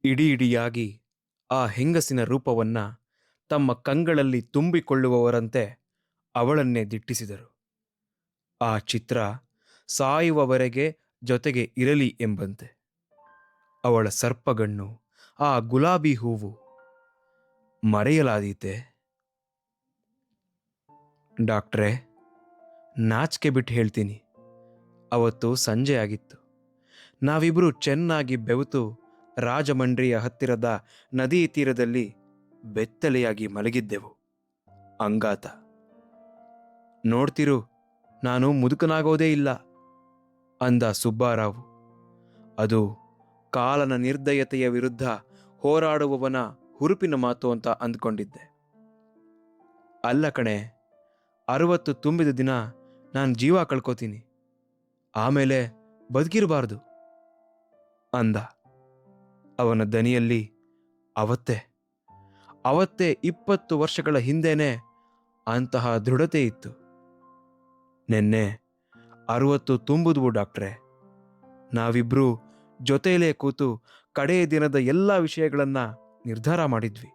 ಇಡಿಯಾಗಿ ಆ ಹೆಂಗಸಿನ ರೂಪವನ್ನ ತಮ್ಮ ಕಂಗಳಲ್ಲಿ ತುಂಬಿಕೊಳ್ಳುವವರಂತೆ ಅವಳನ್ನೇ ದಿಟ್ಟಿಸಿದರು. ಆ ಚಿತ್ರ ಸಾಯುವವರೆಗೆ ಜೊತೆಗೆ ಇರಲಿ ಎಂಬಂತೆ. ಅವಳ ಸರ್ಪಗಣ್ಣು, ಆ ಗುಲಾಬಿ ಹೂವು ಮರೆಯಲಾದೀತೆ. ಡಾಕ್ಟ್ರೇ, ನಾಚಿಕೆ ಬಿಟ್ಟು ಹೇಳ್ತೀನಿ, ಅವತ್ತು ಸಂಜೆ ಆಗಿತ್ತು. ನಾವಿಬ್ಬರು ಚೆನ್ನಾಗಿ ಬೆವೆತು ರಾಜಮಂಡ್ರಿಯ ಹತ್ತಿರದ ನದಿ ತೀರದಲ್ಲಿ ಬೆತ್ತಲೆಯಾಗಿ ಮಲಗಿದ್ದೆವು. ಅಂಗಾತ. ನೋಡ್ತಿರು, ನಾನು ಮುದುಕನಾಗೋದೇ ಇಲ್ಲ ಅಂದ ಸುಬ್ಬಾರಾವು. ಅದು ಕಾಲನ ನಿರ್ದಯತೆಯ ವಿರುದ್ಧ ಹೋರಾಡುವವನ ಹುರುಪಿನ ಮಾತು ಅಂತ ಅಂದ್ಕೊಂಡಿದ್ದೆ. ಅಲ್ಲ ಕಣೆ, 60 ತುಂಬಿದ ದಿನ ನಾನು ಜೀವ ಕಳ್ಕೋತೀನಿ, ಆಮೇಲೆ ಬದುಕಿರಬಾರ್ದು ಅಂದ. ಅವನ ದನಿಯಲ್ಲಿ ಅವತ್ತೇ 20 ವರ್ಷಗಳ ಹಿಂದೆನೇ ಅಂತಹ ದೃಢತೆ ಇತ್ತು. ನೆನ್ನೆ 60 ತುಂಬುದ್ವು ಡಾಕ್ಟ್ರೆ. ನಾವಿಬ್ರೂ ಜೊತೆಯಲ್ಲೇ ಕೂತು ಕಡೆಯ ದಿನದ ಎಲ್ಲ ವಿಷಯಗಳನ್ನ ನಿರ್ಧಾರ ಮಾಡಿದ್ವಿ.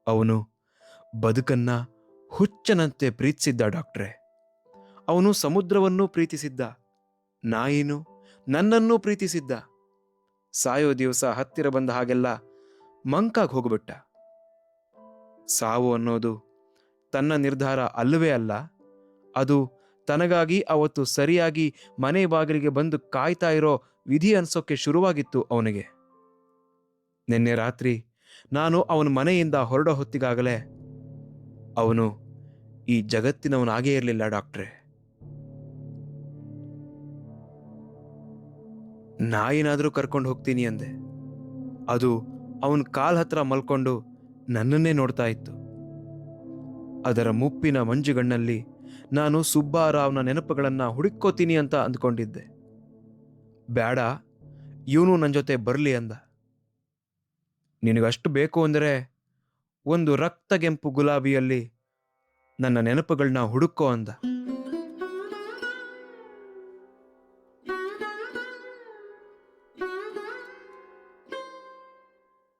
ಅವನು ಬದುಕನ್ನ ಹುಚ್ಚನಂತೆ ಪ್ರೀತಿಸಿದ್ದ ಡಾಕ್ಟ್ರೆ. ಅವನು ಸಮುದ್ರವನ್ನೂ ಪ್ರೀತಿಸಿದ್ದ, ನಾಯಿನು ನನ್ನನ್ನೂ ಪ್ರೀತಿಸಿದ್ದ. ಸಾಯೋ ದಿವಸ ಹತ್ತಿರ ಬಂದ ಹಾಗೆಲ್ಲ ಮಂಕಾಗಿ ಹೋಗ್ಬಿಟ್ಟ. ಸಾವು ಅನ್ನೋದು ತನ್ನ ನಿರ್ಧಾರ ಅಲ್ಲವೇ ಅಲ್ಲ, ಅದು ತನಗಾಗಿ ಅವತ್ತು ಸರಿಯಾಗಿ ಮನೆ ಬಾಗಿಲಿಗೆ ಬಂದು ಕಾಯ್ತಾ ಇರೋ ವಿಧಿ ಅನ್ಸೋಕೆ ಶುರುವಾಗಿತ್ತು ಅವನಿಗೆ. ನಿನ್ನೆ ರಾತ್ರಿ ನಾನು ಅವನ ಮನೆಯಿಂದ ಹೊರಡೋ ಹೊತ್ತಿಗಾಗಲೇ ಅವನು ಈ ಜಗತ್ತಿನವನಾಗೇ ಇರಲಿಲ್ಲ ಡಾಕ್ಟ್ರೆ. ನಾಯಿನಾದ್ರೂ ಕರ್ಕೊಂಡು ಹೋಗ್ತೀನಿ ಅಂದೆ. ಅದು ಅವನ ಕಾಲ್ ಹತ್ರ ಮಲ್ಕೊಂಡು ನನ್ನನ್ನೇ ನೋಡ್ತಾ ಇತ್ತು. ಅದರ ಮುಪ್ಪಿನ ಮಂಜುಗಣ್ಣಲ್ಲಿ ನಾನು ಸುಬ್ಬಾರಾವ್ನ ನೆನಪುಗಳನ್ನ ಹುಡುಕೋತೀನಿ ಅಂತ ಅಂದ್ಕೊಂಡಿದ್ದೆ. ಬೇಡ, ಇವನು ನನ್ನ ಜೊತೆ ಬರಲಿ ಅಂದ. ನಿನಗಷ್ಟು ಬೇಕು ಅಂದರೆ ಒಂದು ರಕ್ತಗೆಂಪು ಗುಲಾಬಿಯಲ್ಲಿ ನನ್ನ ನೆನಪುಗಳನ್ನ ಹುಡುಕೋ ಅಂದ.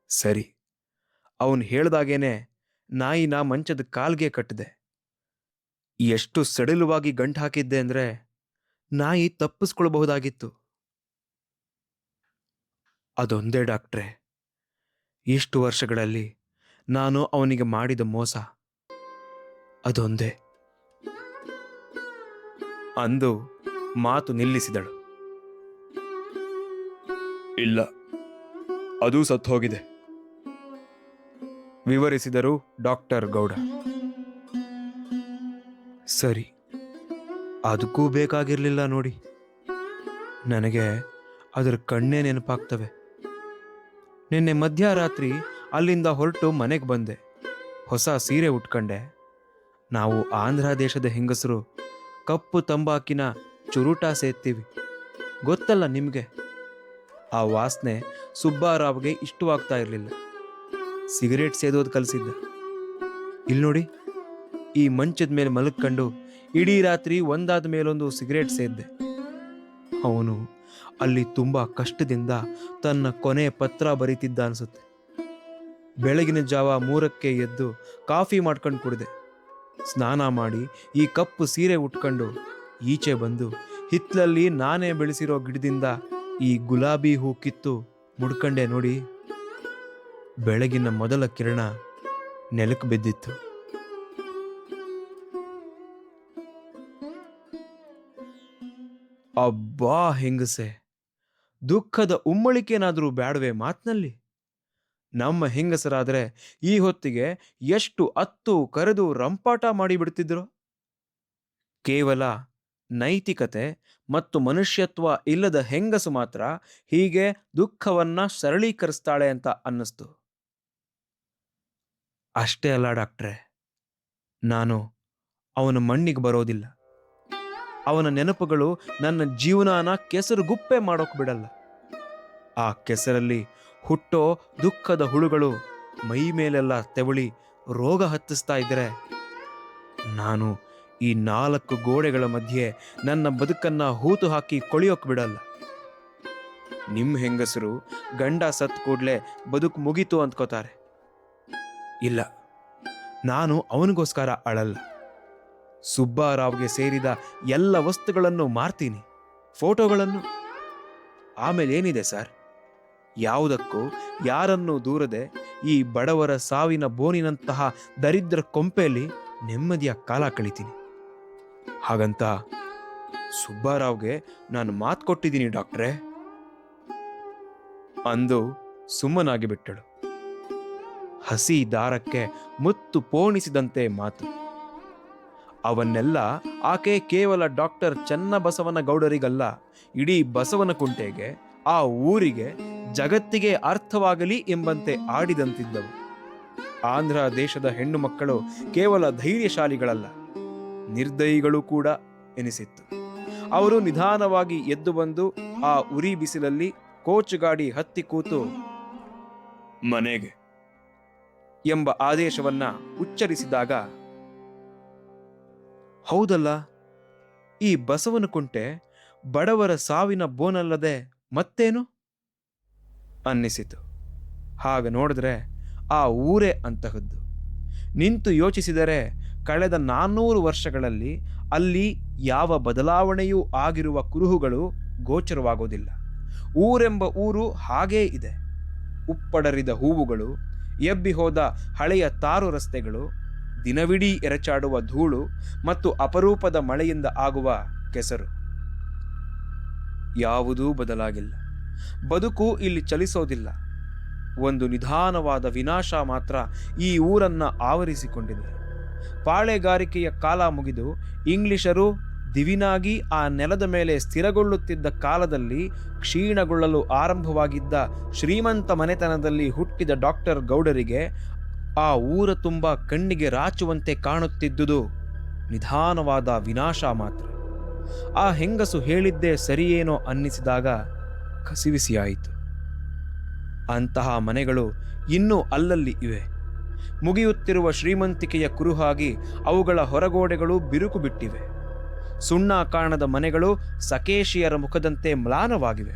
ಸರಿ, ಅವನು ಹೇಳ್ದಾಗೇನೆ ನಾಯಿನ ಮಂಚದ ಕಾಲ್ಗೆ ಕಟ್ಟಿದೆ. ಎಷ್ಟು ಸಡಿಲವಾಗಿ ಗಂಟು ಹಾಕಿದ್ದೆ ಅಂದ್ರೆ ನಾಯಿ ತಪ್ಪಿಸ್ಕೊಳ್ಬಹುದಾಗಿತ್ತು. ಅದೊಂದೇ ಡಾಕ್ಟ್ರೆ, ಇಷ್ಟು ವರ್ಷಗಳಲ್ಲಿ ನಾನು ಅವನಿಗೆ ಮಾಡಿದ ಮೋಸ ಅದೊಂದೇ ಅಂದು ಮಾತು ನಿಲ್ಲಿಸಿದಳು. ಇಲ್ಲ, ಅದು ಸತ್ತು ಹೋಗಿದೆ ವಿವರಿಸಿದರು ಡಾಕ್ಟರ್ ಗೌಡ. ಸರಿ, ಅದಕ್ಕೂ ಬೇಕಾಗಿರ್ಲಿಲ್ಲ ನೋಡಿ. ನನಗೆ ಅದರ ಕಣ್ಣೇ ನೆನಪಾಗ್ತವೆ. ನಿನ್ನೆ ಮಧ್ಯರಾತ್ರಿ ಅಲ್ಲಿಂದ ಹೊರಟು ಮನೆಗೆ ಬಂದೆ. ಹೊಸ ಸೀರೆ ಉಟ್ಕೊಂಡೆ. ನಾವು ಆಂಧ್ರ ದೇಶದ ಹೆಂಗಸರು ಕಪ್ಪು ತಂಬಾಕಿನ ಚುರುಟ ಸೇರ್ತೀವಿ, ಗೊತ್ತಲ್ಲ ನಿಮ್ಗೆ. ಆ ವಾಸನೆ ಸುಬ್ಬಾರಾವ್ಗೆ ಇಷ್ಟವಾಗ್ತಾ ಇರಲಿಲ್ಲ. ಸಿಗರೇಟ್ ಸೇದೋದು ಕಲಿಸಿದ್ದ. ಇಲ್ಲಿ ನೋಡಿ, ಈ ಮಂಚದ ಮೇಲೆ ಮಲಗ್ಕೊಂಡು ಇಡೀ ರಾತ್ರಿ ಒಂದಾದ ಮೇಲೊಂದು ಸಿಗರೇಟ್ ಸೇದ್ದೆ. ಅವನು ಅಲ್ಲಿ ತುಂಬಾ ಕಷ್ಟದಿಂದ ತನ್ನ ಕೊನೆ ಪತ್ರ ಬರೀತಿದ್ದ ಅನ್ಸುತ್ತೆ. ಬೆಳಗಿನ ಜಾವ 3ಕ್ಕೆ ಎದ್ದು ಕಾಫಿ ಮಾಡ್ಕೊಂಡು ಕುಡಿದೆ. ಸ್ನಾನ ಮಾಡಿ ಈ ಕಪ್ಪು ಸೀರೆ ಉಟ್ಕೊಂಡು ಈಚೆ ಬಂದು ಹಿತ್ಲಲ್ಲಿ ನಾನೇ ಬೆಳೆಸಿರೋ ಗಿಡದಿಂದ ಈ ಗುಲಾಬಿ ಹೂ ಕಿತ್ತು ಮುಡ್ಕಂಡೆ ನೋಡಿ. ಬೆಳಗಿನ ಮೊದಲ ಕಿರಣ ನೆಲಕ್ಕೆ ಬಿದ್ದಿತ್ತು. ಅಬ್ಬಾ ಹೆಂಗಸೆ, ದುಃಖದ ಉಮ್ಮಳಿಕೆನಾದ್ರೂ ಬ್ಯಾಡವೆ ಮಾತ್ನಲ್ಲಿ? ನಮ್ಮ ಹೆಂಗಸರಾದ್ರೆ ಈ ಹೊತ್ತಿಗೆ ಎಷ್ಟು ಅತ್ತು ಕರೆದು ರಂಪಾಟ ಮಾಡಿಬಿಡ್ತಿದ್ರು. ಕೇವಲ ನೈತಿಕತೆ ಮತ್ತು ಮನುಷ್ಯತ್ವ ಇಲ್ಲದ ಹೆಂಗಸು ಮಾತ್ರ ಹೀಗೆ ದುಃಖವನ್ನ ಸರಳೀಕರಿಸ್ತಾಳೆ ಅಂತ ಅನ್ನಿಸ್ತು. ಅಷ್ಟೇ ಅಲ್ಲ ಡಾಕ್ಟ್ರೆ, ನಾನು ಅವನ ಮಣ್ಣಿಗೆ ಬರೋದಿಲ್ಲ. ಅವನ ನೆನಪುಗಳು ನನ್ನ ಜೀವನಾನ ಕೆಸರುಗುಪ್ಪೆ ಮಾಡೋಕ್ ಬಿಡಲ್ಲ. ಆ ಕೆಸರಲ್ಲಿ ಹುಟ್ಟೋ ದುಃಖದ ಹುಳುಗಳು ಮೈ ಮೇಲೆಲ್ಲ ತೆವಳಿ ರೋಗ ಹತ್ತಿಸ್ತಾ ಇದ್ರೆ ನಾನು ಈ 4 ಗೋಡೆಗಳ ಮಧ್ಯೆ ನನ್ನ ಬದುಕನ್ನ ಹೂತು ಹಾಕಿ ಕೊಳಿಯೋಕ್ ಬಿಡಲ್ಲ. ನಿಮ್ಮ ಹೆಂಗಸರು ಗಂಡ ಸತ್ ಕೂಡ್ಲೆ ಬದುಕು ಮುಗೀತು ಅಂದ್ಕೋತಾರೆ. ಇಲ್ಲ, ನಾನು ಅವನಿಗೋಸ್ಕರ ಅಳಲ್ಲ. ಸುಬ್ಬಾರಾವ್ಗೆ ಸೇರಿದ ಎಲ್ಲ ವಸ್ತುಗಳನ್ನು ಮಾರ್ತೀನಿ, ಫೋಟೋಗಳನ್ನು. ಆಮೇಲೆ ಏನಿದೆ ಸರ್? ಯಾವುದಕ್ಕೂ ಯಾರನ್ನೂ ದೂರದೆ ಈ ಬಡವರ ಸಾವಿನ ಬೋನಿನಂತಹ ದರಿದ್ರ ಕೊಂಪೆಯಲ್ಲಿ ನೆಮ್ಮದಿಯ ಕಾಲ ಕಳಿತೀನಿ. ಹಾಗಂತ ಸುಬ್ಬಾರಾವ್ಗೆ ನಾನು ಮಾತು ಕೊಟ್ಟಿದ್ದೀನಿ ಡಾಕ್ಟ್ರೇ ಅಂದು ಸುಮ್ಮನಾಗಿ ಬಿಟ್ಟಳು. ಹಸಿ ದಾರಕ್ಕೆ ಮುತ್ತು ಪೋಣಿಸಿದಂತೆ ಮಾತು. ಅವನ್ನೆಲ್ಲ ಆಕೆ ಕೇವಲ ಡಾಕ್ಟರ್ ಚನ್ನಬಸವನಗೌಡರಿಗಲ್ಲ, ಇಡೀ ಬಸವನಕುಂಟೆಗೆ, ಆ ಊರಿಗೆ, ಜಗತ್ತಿಗೆ ಅರ್ಥವಾಗಲಿ ಎಂಬಂತೆ ಆಡಿದಂತಿದ್ದವು. ಆಂಧ್ರ ದೇಶದ ಹೆಣ್ಣು ಮಕ್ಕಳು ಕೇವಲ ಧೈರ್ಯಶಾಲಿಗಳಲ್ಲ, ನಿರ್ದಯಿಗಳು ಕೂಡ ಎನಿಸಿತ್ತು. ಅವರು ನಿಧಾನವಾಗಿ ಎದ್ದು ಬಂದು ಆ ಉರಿ ಬಿಸಿಲಲ್ಲಿ ಕೋಚ್ ಗಾಡಿ ಹತ್ತಿ ಕೂತು ಮನೆಗೆ ಎಂಬ ಆದೇಶವನ್ನ ಉಚ್ಚರಿಸಿದಾಗ, ಹೌದಲ್ಲ, ಈ ಬಸವನಕುಂಟೆ ಬಡವರ ಸಾವಿನ ಬೋನಲ್ಲದೆ ಮತ್ತೇನು ಅನ್ನಿಸಿತು. ಹಾಗೆ ನೋಡಿದ್ರೆ ಆ ಊರೇ ಅಂತಹದ್ದು. ನಿಂತು ಯೋಚಿಸಿದರೆ ಕಳೆದ 400 ವರ್ಷಗಳಲ್ಲಿ ಅಲ್ಲಿ ಯಾವ ಬದಲಾವಣೆಯೂ ಆಗಿರುವ ಕುರುಹುಗಳು ಗೋಚರವಾಗೋದಿಲ್ಲ. ಊರೆಂಬ ಊರು ಹಾಗೇ ಇದೆ. ಉಪ್ಪಡರಿದ ಹೂವುಗಳು, ಎಬ್ಬಿ ಹೋದ ಹಳೆಯ ತಾರು ರಸ್ತೆಗಳು, ದಿನವಿಡೀ ಎರಚಾಡುವ ಧೂಳು ಮತ್ತು ಅಪರೂಪದ ಮಳೆಯಿಂದ ಆಗುವ ಕೆಸರು. ಯಾವುದೂ ಬದಲಾಗಿಲ್ಲ. ಬದುಕು ಇಲ್ಲಿ ಚಲಿಸೋದಿಲ್ಲ. ಒಂದು ನಿಧಾನವಾದ ವಿನಾಶ ಮಾತ್ರ ಈ ಊರನ್ನ ಆವರಿಸಿಕೊಂಡಿದೆ. ಪಾಳೆಗಾರಿಕೆಯ ಕಾಲ ಮುಗಿದು ಇಂಗ್ಲಿಷರು ದಿವಿನಾಗಿ ಆ ನೆಲದ ಮೇಲೆ ಸ್ಥಿರಗೊಳ್ಳುತ್ತಿದ್ದ ಕಾಲದಲ್ಲಿ ಕ್ಷೀಣಗೊಳ್ಳಲು ಆರಂಭವಾಗಿದ್ದ ಶ್ರೀಮಂತ ಮನೆತನದಲ್ಲಿ ಹುಟ್ಟಿದ ಡಾಕ್ಟರ್ ಗೌಡರಿಗೆ ಆ ಊರ ತುಂಬ ಕಣ್ಣಿಗೆ ರಾಚುವಂತೆ ಕಾಣುತ್ತಿದ್ದುದು ನಿಧಾನವಾದ ವಿನಾಶ ಮಾತ್ರ. ಆ ಹೆಂಗಸು ಹೇಳಿದ್ದೇ ಸರಿಯೇನೋ ಅನ್ನಿಸಿದಾಗ ಕಸಿವಿಸಿಯಾಯಿತು. ಅಂತಹ ಮನೆಗಳು ಇನ್ನೂ ಅಲ್ಲಲ್ಲಿ ಇವೆ. ಮುಗಿಯುತ್ತಿರುವ ಶ್ರೀಮಂತಿಕೆಯ ಕುರುಹಾಗಿ ಅವುಗಳ ಹೊರಗೋಡೆಗಳು ಬಿರುಕು ಬಿಟ್ಟಿವೆ. ಸುಣ್ಣ ಕಾಣದ ಮನೆಗಳು ಸಕೇಶಿಯರ ಮುಖದಂತೆ ಮ್ಲಾನವಾಗಿವೆ.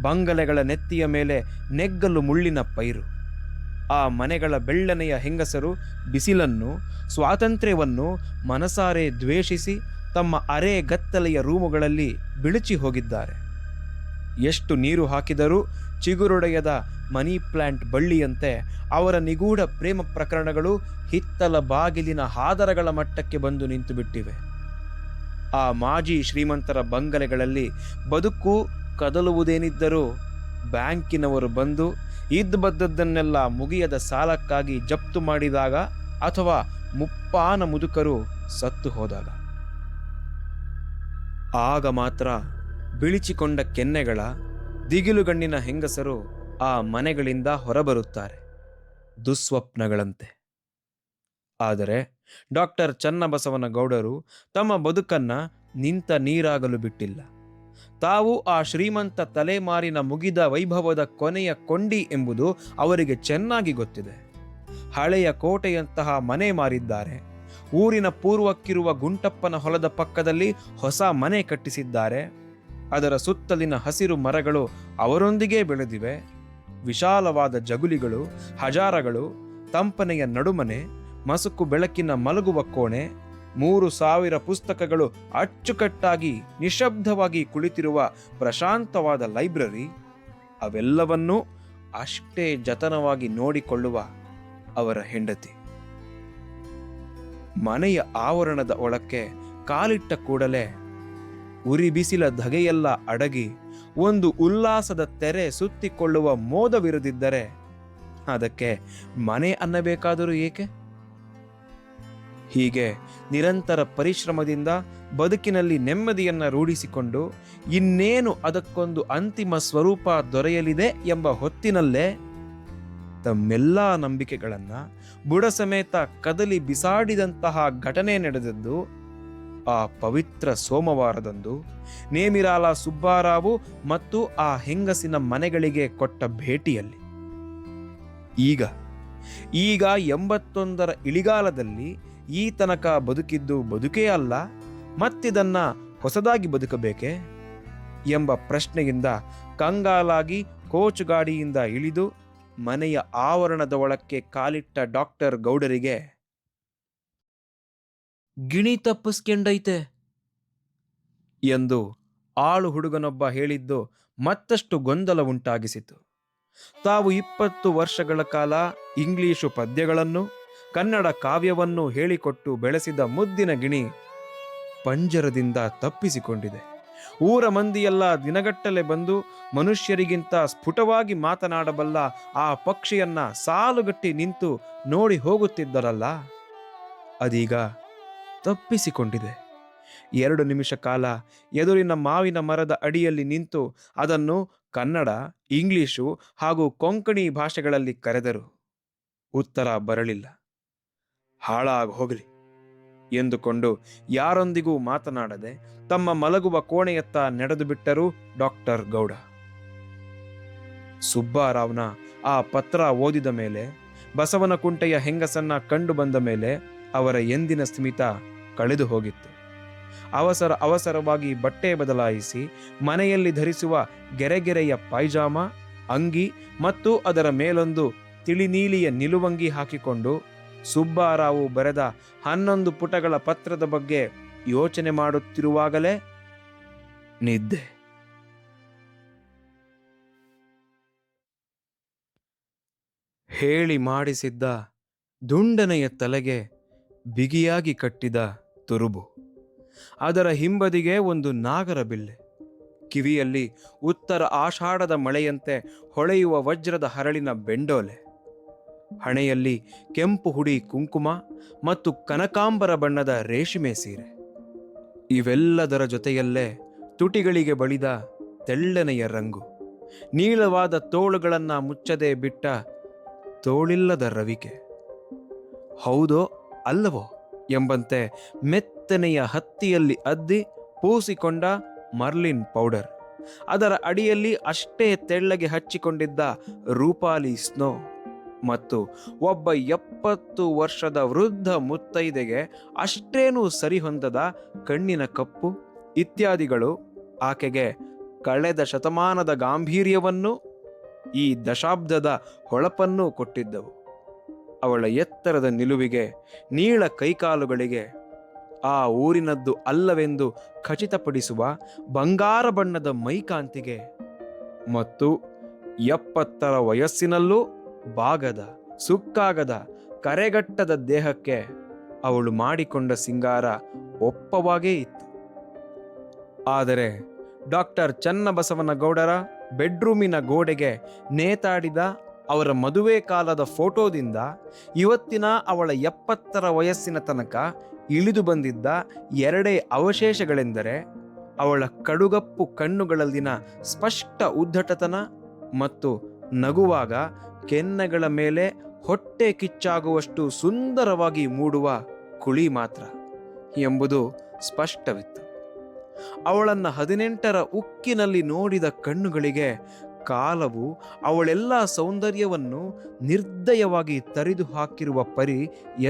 ಬಂಗಲೆಗಳ ನೆತ್ತಿಯ ಮೇಲೆ ನೆಗ್ಗಲು ಮುಳ್ಳಿನ ಪೈರು. ಆ ಮನೆಗಳ ಬೆಳ್ಳನೆಯ ಹೆಂಗಸರು ಬಿಸಿಲನ್ನು, ಸ್ವಾತಂತ್ರ್ಯವನ್ನು ಮನಸಾರೆ ದ್ವೇಷಿಸಿ ತಮ್ಮ ಅರೆ ಗತ್ತಲೆಯ ರೂಮುಗಳಲ್ಲಿ ಬಿಳಿಚಿ ಹೋಗಿದ್ದಾರೆ. ಎಷ್ಟು ನೀರು ಹಾಕಿದರೂ ಚಿಗುರೊಡೆಯದ ಮನಿ ಪ್ಲಾಂಟ್ ಬಳ್ಳಿಯಂತೆ ಅವರ ನಿಗೂಢ ಪ್ರೇಮ ಪ್ರಕರಣಗಳು ಹಿತ್ತಲ ಬಾಗಿಲಿನ ಹಾದರಗಳ ಮಟ್ಟಕ್ಕೆ ಬಂದು ನಿಂತು ಬಿಟ್ಟಿವೆ. ಆ ಮಾಜಿ ಶ್ರೀಮಂತರ ಬಂಗಲೆಗಳಲ್ಲಿ ಬದುಕು ಕದಲುವುದೇನಿದ್ದರೂ ಬ್ಯಾಂಕಿನವರು ಬಂದು ಇದ್ದಬದ್ದದ್ದನ್ನೆಲ್ಲ ಮುಗಿಯದ ಸಾಲಕ್ಕಾಗಿ ಜಪ್ತು ಮಾಡಿದಾಗ ಅಥವಾ ಮುಪ್ಪಾನ ಮುದುಕರು ಸತ್ತು ಹೋದಾಗ ಆಗ ಮಾತ್ರ ಬಿಳಿಚಿಕೊಂಡ ಕೆನ್ನೆಗಳ ದಿಗಿಲುಗಣ್ಣಿನ ಹೆಂಗಸರು ಆ ಮನೆಗಳಿಂದ ಹೊರಬರುತ್ತಾರೆ, ದುಸ್ವಪ್ನಗಳಂತೆ. ಆದರೆ ಡಾಕ್ಟರ್ ಚನ್ನಬಸವನಗೌಡರು ತಮ್ಮ ಬದುಕನ್ನ ನಿಂತ ನೀರಾಗಲು ಬಿಟ್ಟಿಲ್ಲ. ತಾವು ಆ ಶ್ರೀಮಂತ ತಲೆಮಾರಿನ ಮುಗಿದ ವೈಭವದ ಕೊನೆಯ ಕೊಂಡಿ ಎಂಬುದು ಅವರಿಗೆ ಚೆನ್ನಾಗಿ ಗೊತ್ತಿದೆ. ಹಳೆಯ ಕೋಟೆಯಂತಹ ಮನೆ ಮಾರಿದ್ದಾರೆ. ಊರಿನ ಪೂರ್ವಕ್ಕಿರುವ ಗುಂಟಪ್ಪನ ಹೊಲದ ಪಕ್ಕದಲ್ಲಿ ಹೊಸ ಮನೆ ಕಟ್ಟಿಸಿದ್ದಾರೆ. ಅದರ ಸುತ್ತಲಿನ ಹಸಿರು ಮರಗಳು ಅವರೊಂದಿಗೆ ಬೆಳೆದಿವೆ. ವಿಶಾಲವಾದ ಜಗುಲಿಗಳು, ಹಜಾರಗಳು, ತಂಪನೆಯ ನಡುಮನೆ, ಮಸುಕು ಬೆಳಕಿನ ಮಲಗುವ ಕೋಣೆ, 3000 ಪುಸ್ತಕಗಳು ಅಚ್ಚುಕಟ್ಟಾಗಿ ನಿಶಬ್ದವಾಗಿ ಕುಳಿತಿರುವ ಪ್ರಶಾಂತವಾದ ಲೈಬ್ರರಿ, ಅವೆಲ್ಲವನ್ನೂ ಅಷ್ಟೇ ಜತನವಾಗಿ ನೋಡಿಕೊಳ್ಳುವ ಅವರ ಹೆಂಡತಿ. ಮನೆಯ ಆವರಣದ ಒಳಕ್ಕೆ ಕಾಲಿಟ್ಟ ಕೂಡಲೇ ಉರಿ ಬಿಸಿಲ ಧಗೆಯೆಲ್ಲ ಅಡಗಿ ಒಂದು ಉಲ್ಲಾಸದ ತೆರೆ ಸುತ್ತಿಕೊಳ್ಳುವ ಮೋದವಿರದಿದ್ದರೆ ಅದಕ್ಕೆ ಮನೆ ಅನ್ನಬೇಕಾದರೂ ಏಕೆ? ಹೀಗೆ ನಿರಂತರ ಪರಿಶ್ರಮದಿಂದ ಬದುಕಿನಲ್ಲಿ ನೆಮ್ಮದಿಯನ್ನು ರೂಢಿಸಿಕೊಂಡು ಇನ್ನೇನು ಅದಕ್ಕೊಂದು ಅಂತಿಮ ಸ್ವರೂಪ ದೊರೆಯಲಿದೆ ಎಂಬ ಹೊತ್ತಿನಲ್ಲೇ ತಮ್ಮೆಲ್ಲ ನಂಬಿಕೆಗಳನ್ನು ಬುಡ ಸಮೇತ ಕದಲಿ ಬಿಸಾಡಿದಂತಹ ಘಟನೆ ನಡೆದದ್ದು ಆ ಪವಿತ್ರ ಸೋಮವಾರದಂದು ನೇಮಿರಾಲ ಸುಬ್ಬಾರಾವು ಮತ್ತು ಆ ಹೆಂಗಸಿನ ಮನೆಗಳಿಗೆ ಕೊಟ್ಟ ಭೇಟಿಯಲ್ಲಿ. ಈಗ 81ರ ಇಳಿಗಾಲದಲ್ಲಿ ಈ ತನಕ ಬದುಕಿದ್ದು ಬದುಕೇ ಅಲ್ಲ, ಮತ್ತಿದನ್ನ ಹೊಸದಾಗಿ ಬದುಕಬೇಕೆ? ಎಂಬ ಪ್ರಶ್ನೆಯಿಂದ ಕಂಗಾಲಾಗಿ ಕೋಚುಗಾಡಿಯಿಂದ ಇಳಿದು ಮನೆಯ ಆವರಣದ ಒಳಕ್ಕೆ ಕಾಲಿಟ್ಟ ಡಾಕ್ಟರ್ ಗೌಡರಿಗೆ ಗಿಣಿ ತಪ್ಪಿಸ್ಕೊಂಡೈತೆ ಎಂದು ಆಳು ಹುಡುಗನೊಬ್ಬ ಹೇಳಿದ್ದು ಮತ್ತಷ್ಟು ಗೊಂದಲ ಉಂಟಾಗಿಸಿತು. ತಾವು 20 ವರ್ಷಗಳ ಕಾಲ ಇಂಗ್ಲಿಶು ಪದ್ಯಗಳನ್ನು ಕನ್ನಡ ಕಾವ್ಯವನ್ನು ಹೇಳಿಕೊಟ್ಟು ಬೆಳೆಸಿದ ಮುದ್ದಿನ ಗಿಣಿ ಪಂಜರದಿಂದ ತಪ್ಪಿಸಿಕೊಂಡಿದೆ. ಊರ ಮಂದಿಯೆಲ್ಲ ದಿನಗಟ್ಟಲೆ ಬಂದು ಮನುಷ್ಯರಿಗಿಂತ ಸ್ಫುಟವಾಗಿ ಮಾತನಾಡಬಲ್ಲ ಆ ಪಕ್ಷಿಯನ್ನ ಸಾಲುಗಟ್ಟಿ ನಿಂತು ನೋಡಿ ಹೋಗುತ್ತಿದ್ದರಲ್ಲ, ಅದೀಗ ತಪ್ಪಿಸಿಕೊಂಡಿದೆ. 2 ನಿಮಿಷ ಕಾಲ ಎದುರಿನ ಮಾವಿನ ಮರದ ಅಡಿಯಲ್ಲಿ ನಿಂತು ಅದನ್ನು ಕನ್ನಡ, ಇಂಗ್ಲಿಶು ಹಾಗೂ ಕೊಂಕಣಿ ಭಾಷೆಗಳಲ್ಲಿ ಕರೆದರು. ಉತ್ತರ ಬರಲಿಲ್ಲ. ಹಾಳಾಗಿ ಹೋಗಲಿ ಎಂದುಕೊಂಡು ಯಾರೊಂದಿಗೂ ಮಾತನಾಡದೆ ತಮ್ಮ ಮಲಗುವ ಕೋಣೆಯತ್ತ ನಡೆದು ಬಿಟ್ಟರು ಡಾಕ್ಟರ್ ಗೌಡ. ಸುಬ್ಬಾರಾವ್ನ ಆ ಪತ್ರ ಓದಿದ ಮೇಲೆ, ಬಸವನಕುಂಟೆಯ ಹೆಂಗಸನ್ನ ಕಂಡು ಬಂದ ಮೇಲೆ ಅವರ ಎಂದಿನ ಸ್ಮಿತ ಕಳೆದು ಹೋಗಿತ್ತು. ಅವಸರವಾಗಿ ಬಟ್ಟೆ ಬದಲಾಯಿಸಿ ಮನೆಯಲ್ಲಿ ಧರಿಸುವ ಗೆರೆಗೆರೆಯ ಪೈಜಾಮ, ಅಂಗಿ ಮತ್ತು ಅದರ ಮೇಲೊಂದು ತಿಳಿನೀಲಿಯ ನಿಲುವಂಗಿ ಹಾಕಿಕೊಂಡು ಸುಬ್ಬಾರಾವು ಬರೆದ 11 ಪುಟಗಳ ಪತ್ರದ ಬಗ್ಗೆ ಯೋಚನೆ ಮಾಡುತ್ತಿರುವಾಗಲೇ ನಿದ್ದೆ. ಹೇಳಿ ಮಾಡಿಸಿದ್ದ ದುಂಡನೆಯ ತಲೆಗೆ ಬಿಗಿಯಾಗಿ ಕಟ್ಟಿದ ತುರುಬು, ಅದರ ಹಿಂಬದಿಗೆ ಒಂದು ನಾಗರ ಬಿಲ್ಲೆ, ಕಿವಿಯಲ್ಲಿ ಉತ್ತರ ಆಷಾಢದ ಮಳೆಯಂತೆ ಹೊಳೆಯುವ ವಜ್ರದ ಹರಳಿನ ಬೆಂಡೋಲೆ, ಹಣೆಯಲ್ಲಿ ಕೆಂಪು ಹುಡಿ ಕುಂಕುಮ ಮತ್ತು ಕನಕಾಂಬರ ಬಣ್ಣದ ರೇಷ್ಮೆ ಸೀರೆ. ಇವೆಲ್ಲದರ ಜೊತೆಯಲ್ಲೇ ತುಟಿಗಳಿಗೆ ಬಳಿದ ತೆಳ್ಳನೆಯ ರಂಗು, ನೀಳವಾದ ತೋಳುಗಳನ್ನು ಮುಚ್ಚದೆ ಬಿಟ್ಟ ತೋಳಿಲ್ಲದ ರವಿಕೆ, ಹೌದೋ ಅಲ್ಲವೋ ಎಂಬಂತೆ ಮೆತ್ತನೆಯ ಹತ್ತಿಯಲ್ಲಿ ಅದ್ದಿ ಪೂಸಿಕೊಂಡ ಮರ್ಲಿನ್ ಪೌಡರ್, ಅದರ ಅಡಿಯಲ್ಲಿ ಅಷ್ಟೇ ತೆಳ್ಳಗೆ ಹಚ್ಚಿಕೊಂಡಿದ್ದ ರೂಪಾಲಿ ಸ್ನೋ ಮತ್ತು ಒಬ್ಬ 70 ವರ್ಷದ ವೃದ್ಧ ಮುತ್ತೈದೆಗೆ ಅಷ್ಟೇನೂ ಸರಿಹೊಂದದ ಕಣ್ಣಿನ ಕಪ್ಪು ಇತ್ಯಾದಿಗಳು ಆಕೆಗೆ ಕಳೆದ ಶತಮಾನದ ಗಾಂಭೀರ್ಯವನ್ನು, ಈ ದಶಾಬ್ದದ ಹೊಳಪನ್ನೂ ಕೊಟ್ಟಿದ್ದವು. ಅವಳ ಎತ್ತರದ ನಿಲುವಿಗೆ, ನೀಳ ಕೈಕಾಲುಗಳಿಗೆ, ಆ ಊರಿನದ್ದು ಅಲ್ಲವೆಂದು ಖಚಿತಪಡಿಸುವ ಬಂಗಾರ ಬಣ್ಣದ ಮೈಕಾಂತಿಗೆ ಮತ್ತು 70ರ ವಯಸ್ಸಿನಲ್ಲೂ ಬಾಗದ, ಸುಕ್ಕಾಗದ, ಕರೆಗಟ್ಟದ ದೇಹಕ್ಕೆ ಅವಳು ಮಾಡಿಕೊಂಡ ಸಿಂಗಾರ ಒಪ್ಪವಾಗೇ ಇತ್ತು. ಆದರೆ ಡಾಕ್ಟರ್ ಚನ್ನಬಸವನಗೌಡರ ಬೆಡ್ರೂಮಿನ ಗೋಡೆಗೆ ನೇತಾಡಿದ ಅವರ ಮದುವೆ ಕಾಲದ ಫೋಟೋದಿಂದ ಇವತ್ತಿನ ಅವಳ 70ರ ವಯಸ್ಸಿನ ತನಕ ಇಳಿದು ಬಂದಿದ್ದ 2 ಅವಶೇಷಗಳೆಂದರೆ ಅವಳ ಕಡುಗಪ್ಪು ಕಣ್ಣುಗಳಲ್ಲಿನ ಸ್ಪಷ್ಟ ಉದ್ದಟತನ ಮತ್ತು ನಗುವಾಗ ಕೆನ್ನೆಗಳ ಮೇಲೆ ಹೊಟ್ಟೆ ಕಿಚ್ಚಾಗುವಷ್ಟು ಸುಂದರವಾಗಿ ಮೂಡುವ ಕುಳಿ ಮಾತ್ರ ಎಂಬುದು ಸ್ಪಷ್ಟವಿತ್ತು. ಅವಳನ್ನು 18ರ ಉಕ್ಕಿನಲ್ಲಿ ನೋಡಿದ ಕಣ್ಣುಗಳಿಗೆ ಕಾಲವು ಅವಳೆಲ್ಲ ಸೌಂದರ್ಯವನ್ನು ನಿರ್ದಯವಾಗಿ ತರಿದು ಹಾಕಿರುವ ಪರಿ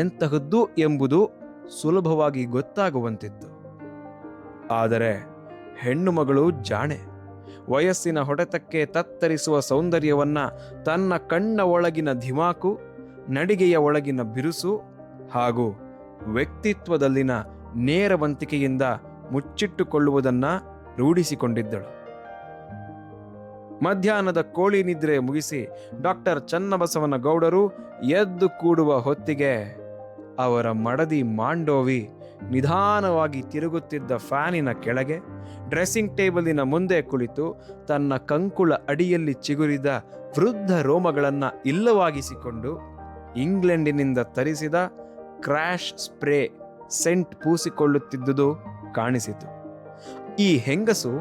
ಎಂತಹದ್ದು ಎಂಬುದು ಸುಲಭವಾಗಿ ಗೊತ್ತಾಗುವಂತಿತ್ತು. ಆದರೆ ಹೆಣ್ಣು ಮಗಳು ಜಾಣೆ. ವಯಸ್ಸಿನ ಹೊಡೆತಕ್ಕೆ ತತ್ತರಿಸುವ ಸೌಂದರ್ಯವನ್ನ ತನ್ನ ಕಣ್ಣ ಒಳಗಿನ ಧಿಮಾಕು, ನಡಿಗೆಯ ಒಳಗಿನ ಬಿರುಸು ಹಾಗೂ ವ್ಯಕ್ತಿತ್ವದಲ್ಲಿನ ನೇರವಂತಿಕೆಯಿಂದ ಮುಚ್ಚಿಟ್ಟುಕೊಳ್ಳುವುದನ್ನ ರೂಢಿಸಿಕೊಂಡಿದ್ದಳು. ಮಧ್ಯಾಹ್ನದ ಕೋಳಿ ನಿದ್ರೆ ಮುಗಿಸಿ ಡಾಕ್ಟರ್ ಚನ್ನಬಸವನಗೌಡರು ಎದ್ದು ಕೂಡುವ ಹೊತ್ತಿಗೆ ಅವರ ಮಡದಿ ಮಾಂಡೋವಿ ನಿಧಾನವಾಗಿ ತಿರುಗುತ್ತಿದ್ದ ಫ್ಯಾನಿನ ಕೆಳಗೆ ಡ್ರೆಸ್ಸಿಂಗ್ ಟೇಬಲಿನ ಮುಂದೆ ಕುಳಿತು ತನ್ನ ಕಂಕುಳ ಅಡಿಯಲ್ಲಿ ಚಿಗುರಿದ ವೃದ್ಧ ರೋಮಗಳನ್ನು ಇಲ್ಲವಾಗಿಸಿಕೊಂಡು ಇಂಗ್ಲೆಂಡಿನಿಂದ ತರಿಸಿದ ಕ್ರ್ಯಾಶ್ ಸ್ಪ್ರೇ ಸೆಂಟ್ ಪೂಸಿಕೊಳ್ಳುತ್ತಿದ್ದುದು ಕಾಣಿಸಿತು. ಈ ಹೆಂಗಸು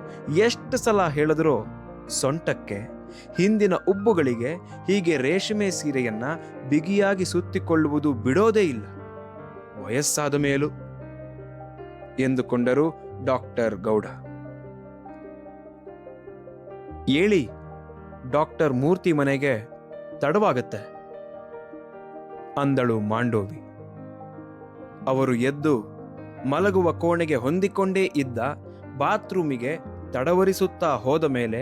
ಎಷ್ಟು ಸಲ ಹೇಳಿದ್ರೋ ಸೊಂಟಕ್ಕೆ, ಹಿಂದಿನ ಉಬ್ಬುಗಳಿಗೆ ಹೀಗೆ ರೇಷ್ಮೆ ಸೀರೆಯನ್ನ ಬಿಗಿಯಾಗಿ ಸುತ್ತಿಕೊಳ್ಳುವುದು ಬಿಡೋದೇ ಇಲ್ಲ, ವಯಸ್ಸಾದ ಮೇಲೂ ಎಂದುಕೊಂಡರು ಡಾಕ್ಟರ್ ಗೌಡ. ಏಳಿ, ಡಾಕ್ಟರ್ ಮೂರ್ತಿ ಮನೆಗೆ ತಡವಾಗತ್ತೆ ಅಂದಳು ಮಾಂಡೋವಿ. ಅವರು ಎದ್ದು ಮಲಗುವ ಕೋಣೆಗೆ ಹೊಂದಿಕೊಂಡೇ ಇದ್ದ ಬಾತ್ರೂಮಿಗೆ ತಡವರಿಸುತ್ತಾ ಹೋದ ಮೇಲೆ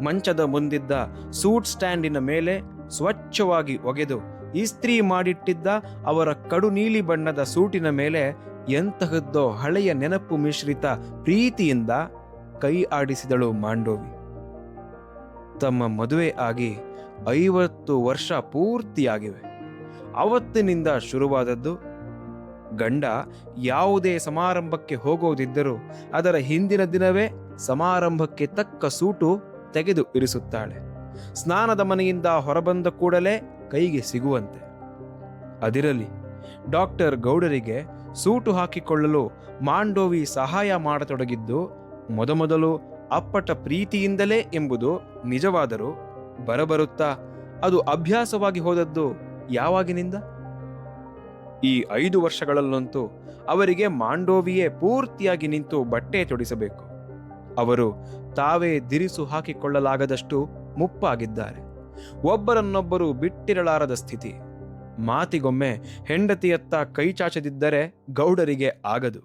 ಮಂಚದ ಮುಂದಿದ್ದ ಸೂಟ್ ಸ್ಟ್ಯಾಂಡಿನ ಮೇಲೆ ಸ್ವಚ್ಛವಾಗಿ ಒಗೆದು ಇಸ್ತ್ರಿ ಮಾಡಿಟ್ಟಿದ್ದ ಅವರ ಕಡು ನೀಲಿ ಬಣ್ಣದ ಸೂಟಿನ ಮೇಲೆ ಎಂತಹದ್ದೋ ಹಳೆಯ ನೆನಪು ಮಿಶ್ರಿತ ಪ್ರೀತಿಯಿಂದ ಕೈ ಆಡಿಸಿದಳು ಮಾಂಡೋವಿ. ತಮ್ಮ ಮದುವೆ ಆಗಿ 50 ವರ್ಷ ಪೂರ್ತಿಯಾಗಿವೆ. ಅವತ್ತಿನಿಂದ ಶುರುವಾದದ್ದು. ಗಂಡ ಯಾವುದೇ ಸಮಾರಂಭಕ್ಕೆ ಹೋಗೋದಿದ್ದರೂ ಅದರ ಹಿಂದಿನ ದಿನವೇ ಸಮಾರಂಭಕ್ಕೆ ತಕ್ಕ ಸೂಟು ತೆಗೆದು ಇರಿಸುತ್ತಾಳೆ. ಸ್ನಾನದ ಮನೆಯಿಂದ ಹೊರಬಂದ ಕೂಡಲೇ ಕೈಗೆ ಸಿಗುವಂತೆ. ಅದಿರಲಿ, ಡಾಕ್ಟರ್ ಗೌಡರಿಗೆ ಸೂಟು ಹಾಕಿಕೊಳ್ಳಲು ಮಾಂಡೋವಿ ಸಹಾಯ ಮಾಡತೊಡಗಿದ್ದು ಮೊದಮೊದಲು ಅಪ್ಪಟ ಪ್ರೀತಿಯಿಂದಲೇ ಎಂಬುದು ನಿಜವಾದರೂ ಬರಬರುತ್ತಾ ಅದು ಅಭ್ಯಾಸವಾಗಿ ಹೋದದ್ದು ಯಾವಾಗಿನಿಂದ? ಈ 5 ವರ್ಷಗಳಲ್ಲಂತೂ ಅವರಿಗೆ ಮಾಂಡೋವಿಯೇ ಪೂರ್ತಿಯಾಗಿ ನಿಂತು ಬಟ್ಟೆ ತೊಡಿಸಬೇಕು. ಅವರು ತಾವೇ ದಿರಿಸು ಹಾಕಿಕೊಳ್ಳಲಾಗದಷ್ಟು ಮುಪ್ಪಾಗಿದ್ದಾರೆ. ಒಬ್ಬರನ್ನೊಬ್ಬರು ಬಿಟ್ಟಿರಲಾರದ ಸ್ಥಿತಿ. ಮಾತಿಗೊಮ್ಮೆ ಹೆಂಡತಿಯತ್ತ ಕೈಚಾಚದಿದ್ದರೆ ಗೌಡರಿಗೆ ಆಗದು.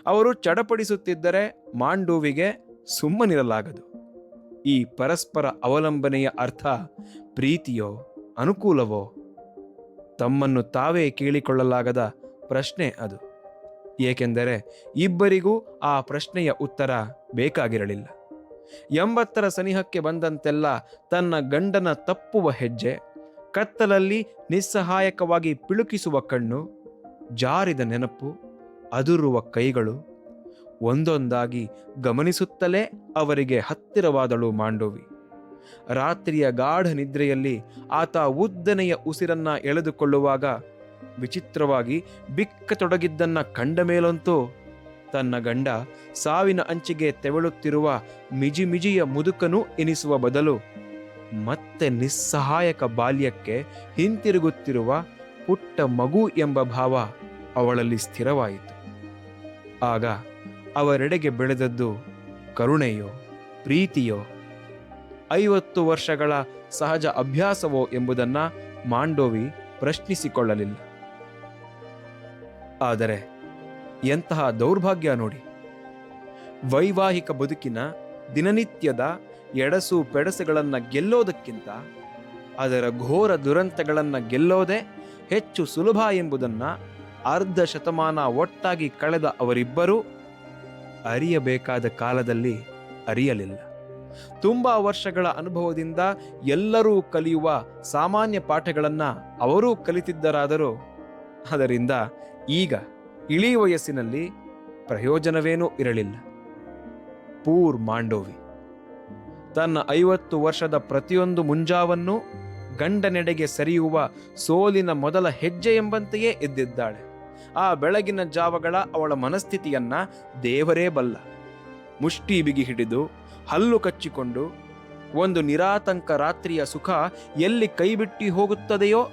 ಅವರು ಚಡಪಡಿಸುತ್ತಿದ್ದರೆ ಮಾಂಡೋವಿಗೆ ಸುಮ್ಮನಿರಲಾಗದು. ಈ ಪರಸ್ಪರ ಅವಲಂಬನೆಯ ಅರ್ಥ ಪ್ರೀತಿಯೋ ಅನುಕೂಲವೋ? ತಮ್ಮನ್ನು ತಾವೇ ಕೇಳಿಕೊಳ್ಳಲಾಗದ ಪ್ರಶ್ನೆ ಅದು. ಏಕೆಂದರೆ ಇಬ್ಬರಿಗೂ ಆ ಪ್ರಶ್ನೆಯ ಉತ್ತರ ಬೇಕಾಗಿರಲಿಲ್ಲ. 80ರ ಸನಿಹಕ್ಕೆ ಬಂದಂತೆಲ್ಲ ತನ್ನ ಗಂಡನ ತಪ್ಪುವ ಹೆಜ್ಜೆ, ಕತ್ತಲಲ್ಲಿ ನಿಸ್ಸಹಾಯಕವಾಗಿ ಪಿಳುಕಿಸುವ ಕಣ್ಣು, ಜಾರಿದ ನೆನಪು, ಅದುರುವ ಕೈಗಳು ಒಂದೊಂದಾಗಿ ಗಮನಿಸುತ್ತಲೇ ಅವರಿಗೆ ಹತ್ತಿರವಾದಳು ಮಾಂಡೋವಿ. ರಾತ್ರಿಯ ಗಾಢ ನಿದ್ರೆಯಲ್ಲಿ ಆತ ಉದ್ದನೆಯ ಉಸಿರನ್ನ ಎಳೆದುಕೊಳ್ಳುವಾಗ ವಿಚಿತ್ರವಾಗಿ ಬಿಕ್ಕತೊಡಗಿದ್ದನ್ನ ಕಂಡ ಮೇಲಂತೂ ತನ್ನ ಗಂಡ ಸಾವಿನ ಅಂಚಿಗೆ ತೆವಳುತ್ತಿರುವ ಮಿಜಿಮಿಜಿಯ ಮುದುಕನು ಎನಿಸುವ ಬದಲು ಮತ್ತೆ ನಿಸ್ಸಹಾಯಕ ಬಾಲ್ಯಕ್ಕೆ ಹಿಂತಿರುಗುತ್ತಿರುವ ಪುಟ್ಟ ಮಗು ಎಂಬ ಭಾವ ಅವಳಲ್ಲಿ ಸ್ಥಿರವಾಯಿತು. ಆಗ ಅವರೆಡೆಗೆ ಬೆಳೆದದ್ದು ಕರುಣೆಯೋ ಪ್ರೀತಿಯೋ 50 ವರ್ಷಗಳ ಸಹಜ ಅಭ್ಯಾಸವೋ ಎಂಬುದನ್ನು ಮಾಂಡೋವಿ ಪ್ರಶ್ನಿಸಿಕೊಳ್ಳಲಿಲ್ಲ. ಆದರೆ ಎಂತಹ ದೌರ್ಭಾಗ್ಯ ನೋಡಿ! ವೈವಾಹಿಕ ಬದುಕಿನ ದಿನನಿತ್ಯದ ಎಡಸು ಪೆಡಸುಗಳನ್ನು ಗೆಲ್ಲೋದಕ್ಕಿಂತ ಅದರ ಘೋರ ದುರಂತಗಳನ್ನು ಗೆಲ್ಲೋದೇ ಹೆಚ್ಚು ಸುಲಭ ಎಂಬುದನ್ನು ಅರ್ಧ ಶತಮಾನ ಒಟ್ಟಾಗಿ ಕಳೆದ ಅವರಿಬ್ಬರೂ ಅರಿಯಬೇಕಾದ ಕಾಲದಲ್ಲಿ ಅರಿಯಲಿಲ್ಲ. ತುಂಬಾ ವರ್ಷಗಳ ಅನುಭವದಿಂದ ಎಲ್ಲರೂ ಕಲಿಯುವ ಸಾಮಾನ್ಯ ಪಾಠಗಳನ್ನು ಅವರೂ ಕಲಿತಿದ್ದರಾದರೂ ಅದರಿಂದ ಈಗ ಇಳಿ ವಯಸ್ಸಿನಲ್ಲಿ ಪ್ರಯೋಜನವೇನೂ ಇರಲಿಲ್ಲ. ಪೂರ್ ಮಾಂಡೋವಿ ತನ್ನ 50 ವರ್ಷದ ಪ್ರತಿಯೊಂದು ಮುಂಜಾವನ್ನು ಗಂಡನೆಡೆಗೆ ಸರಿಯುವ ಸೋಲಿನ ಮೊದಲ ಹೆಜ್ಜೆ ಎಂಬಂತೆಯೇ ಎದ್ದಿದ್ದಾಳೆ. ಆ ಬೆಳಗಿನ ಜಾವಗಳ ಅವಳ ಮನಸ್ಥಿತಿಯನ್ನ ದೇವರೇ ಬಲ್ಲ. ಮುಷ್ಟಿ ಬಿಗಿ ಹಿಡಿದು ಹಲ್ಲು ಕಚ್ಚಿಕೊಂಡು ಒಂದು ನಿರಾತಂಕ ರಾತ್ರಿಯ ಸುಖ ಎಲ್ಲಿ ಕೈಬಿಟ್ಟಿ ಹೋಗುತ್ತದೆಯೋ,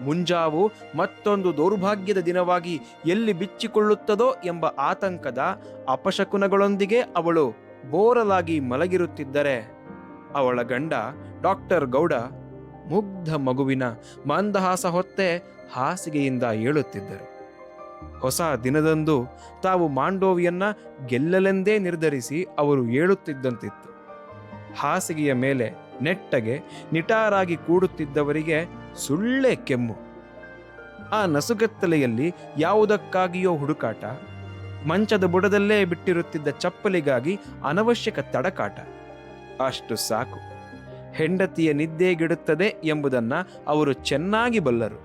ಮುಂಜಾವು ಮತ್ತೊಂದು ದೌರ್ಭಾಗ್ಯದ ದಿನವಾಗಿ ಎಲ್ಲಿ ಬಿಚ್ಚಿಕೊಳ್ಳುತ್ತದೋ ಎಂಬ ಆತಂಕದ ಅಪಶಕುನಗಳೊಂದಿಗೆ ಅವಳು ಬೋರಲಾಗಿ ಮಲಗಿರುತ್ತಿದ್ದರೆ ಅವಳ ಗಂಡ ಡಾಕ್ಟರ್ ಗೌಡ ಮುಗ್ಧ ಮಗುವಿನ ಮಂದಹಾಸ ಹೊತ್ತೆ ಹಾಸಿಗೆಯಿಂದ ಏಳುತ್ತಿದ್ದರು. ಹೊಸ ದಿನದಂದು ತಾವು ಮಾಂಡೋವಿಯನ್ನ ಗೆಲ್ಲಲೆಂದೇ ನಿರ್ಧರಿಸಿ ಅವರು ಏಳುತ್ತಿದ್ದಂತಿತ್ತು. ಹಾಸಿಗೆಯ ಮೇಲೆ ನೆಟ್ಟಗೆ ನಿಟಾರಾಗಿ ಕೂಡುತ್ತಿದ್ದವರಿಗೆ ಸುಳ್ಳೆ ಕೆಮ್ಮು. ಆ ನಸುಗತ್ತಲೆಯಲ್ಲಿ ಯಾವುದಕ್ಕಾಗಿಯೋ ಹುಡುಕಾಟ, ಮಂಚದ ಬುಡದಲ್ಲೇ ಬಿಟ್ಟಿರುತ್ತಿದ್ದ ಚಪ್ಪಲಿಗಾಗಿ ಅನವಶ್ಯಕ ತಡಕಾಟ. ಅಷ್ಟು ಸಾಕು. ಹೆಂಡತಿಯ ನಿದ್ದೆಗೆಡುತ್ತದೆ ಎಂಬುದನ್ನ ಅವರು ಚೆನ್ನಾಗಿ ಬಲ್ಲರು.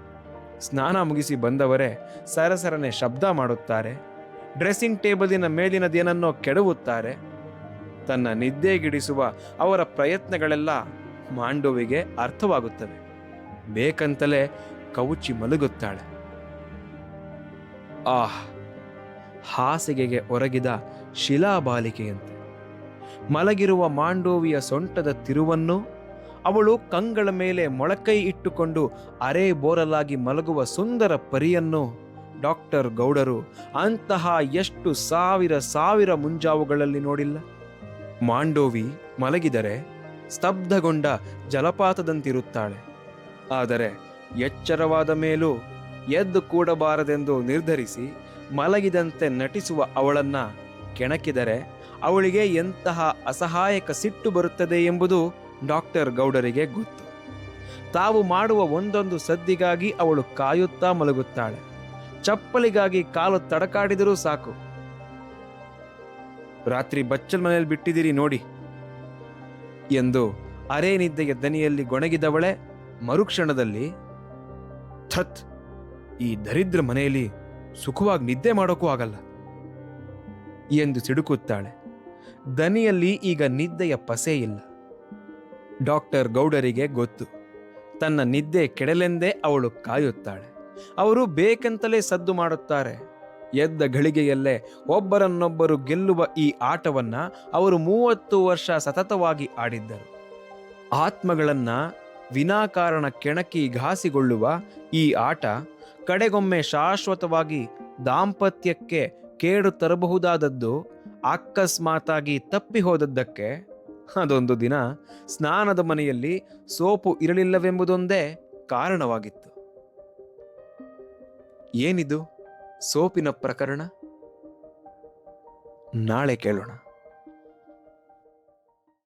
ಸ್ನಾನ ಮುಗಿಸಿ ಬಂದವರೇ ಸರಸರನೆ ಶಬ್ದ ಮಾಡುತ್ತಾರೆ. ಡ್ರೆಸ್ಸಿಂಗ್ ಟೇಬಲಿನ ಮೇಲಿನದೇನನ್ನೋ ಕೆಡವುತ್ತಾರೆ. ತನ್ನ ನಿದ್ದೆಗಿಡಿಸುವ ಅವರ ಪ್ರಯತ್ನಗಳೆಲ್ಲ ಮಾಂಡೋವಿಗೆ ಅರ್ಥವಾಗುತ್ತವೆ. ಬೇಕಂತಲೇ ಕವುಚಿ ಮಲಗುತ್ತಾಳೆ. ಆಹ್, ಹಾಸಿಗೆಗೆ ಒರಗಿದ ಶಿಲಾಬಾಲಿಕೆಯಂತೆ ಮಲಗಿರುವ ಮಾಂಡೋವಿಯ ಸೊಂಟದ ತಿರುವನ್ನು, ಅವಳು ಕಂಗಳ ಮೇಲೆ ಮೊಳಕೈ ಇಟ್ಟುಕೊಂಡು ಅರೆ ಬೋರಲಾಗಿ ಮಲಗುವ ಸುಂದರ ಪರಿಯನ್ನು ಡಾಕ್ಟರ್ ಗೌಡರು ಅಂತಹ ಎಷ್ಟು ಸಾವಿರ ಮುಂಜಾವುಗಳಲ್ಲಿ ನೋಡಿಲ್ಲ. ಮಾಂಡೋವಿ ಮಲಗಿದರೆ ಸ್ತಬ್ಧಗೊಂಡ ಜಲಪಾತದಂತಿರುತ್ತಾಳೆ. ಆದರೆ ಎಚ್ಚರವಾದ ಮೇಲೂ ಎದ್ದು ಕೂಡಬಾರದೆಂದು ನಿರ್ಧರಿಸಿ ಮಲಗಿದಂತೆ ನಟಿಸುವ ಅವಳನ್ನ ಕೆಣಕಿದರೆ ಅವಳಿಗೆ ಎಂತಹ ಅಸಹಾಯಕ ಸಿಟ್ಟು ಬರುತ್ತದೆ ಎಂಬುದು ಡಾಕ್ಟರ್ ಗೌಡರಿಗೆ ಗೊತ್ತು. ತಾವು ಮಾಡುವ ಒಂದೊಂದು ಸದ್ದಿಗಾಗಿ ಅವಳು ಕಾಯುತ್ತಾ ಮಲಗುತ್ತಾಳೆ. ಚಪ್ಪಲಿಗಾಗಿ ಕಾಲು ತಡಕಾಡಿದರೂ ಸಾಕು. ರಾತ್ರಿ ಬಚ್ಚಲ್ ಮನೆಯಲ್ಲಿ ಬಿಟ್ಟಿದ್ದೀರಿ ನೋಡಿ ಎಂದು ಅರೆ ನಿದ್ದೆಯ ದನಿಯಲ್ಲಿ ಗೊಣಗಿದವಳೆ ಮರುಕ್ಷಣದಲ್ಲಿ, ಥತ್, ಈ ದರಿದ್ರ ಮನೆಯಲ್ಲಿ ಸುಖವಾಗಿ ನಿದ್ದೆ ಮಾಡೋಕ್ಕೂ ಆಗಲ್ಲ ಎಂದು ಸಿಡುಕುತ್ತಾಳೆ. ದನಿಯಲ್ಲಿ ಈಗ ನಿದ್ದೆಯ ಪಸೆ ಇಲ್ಲ. ಡಾಕ್ಟರ್ ಗೌಡರಿಗೆ ಗೊತ್ತು, ತನ್ನ ನಿದ್ದೆ ಕೆಡಲೆಂದೇ ಅವಳು ಕಾಯುತ್ತಾಳೆ. ಅವರು ಬೇಕಂತಲೇ ಸದ್ದು ಮಾಡುತ್ತಾರೆ. ಎದ್ದ ಘಳಿಗೆಯಲ್ಲೇ ಒಬ್ಬರನ್ನೊಬ್ಬರು ಗೆಲ್ಲುವ ಈ ಆಟವನ್ನ ಅವರು 30 ವರ್ಷ ಸತತವಾಗಿ ಆಡಿದ್ದರು. ಆತ್ಮಗಳನ್ನ ವಿನಾಕಾರಣ ಕೆಣಕಿ ಘಾಸಿಗೊಳ್ಳುವ ಈ ಆಟ ಕಡೆಗೊಮ್ಮೆ ಶಾಶ್ವತವಾಗಿ ದಾಂಪತ್ಯಕ್ಕೆ ಕೇಡು ತರಬಹುದಾದದ್ದು ಅಕಸ್ಮಾತಾಗಿ ತಪ್ಪಿ ಹೋದದ್ದಕ್ಕೆ ಅದೊಂದು ದಿನ ಸ್ನಾನದ ಮನೆಯಲ್ಲಿ ಸೋಪು ಇರಲಿಲ್ಲವೆಂಬುದೊಂದೇ ಕಾರಣವಾಗಿತ್ತು. ಏನಿದು ಸೋಪಿನ ಪ್ರಕರಣ? ನಾಳೆ ಕೇಳೋಣ.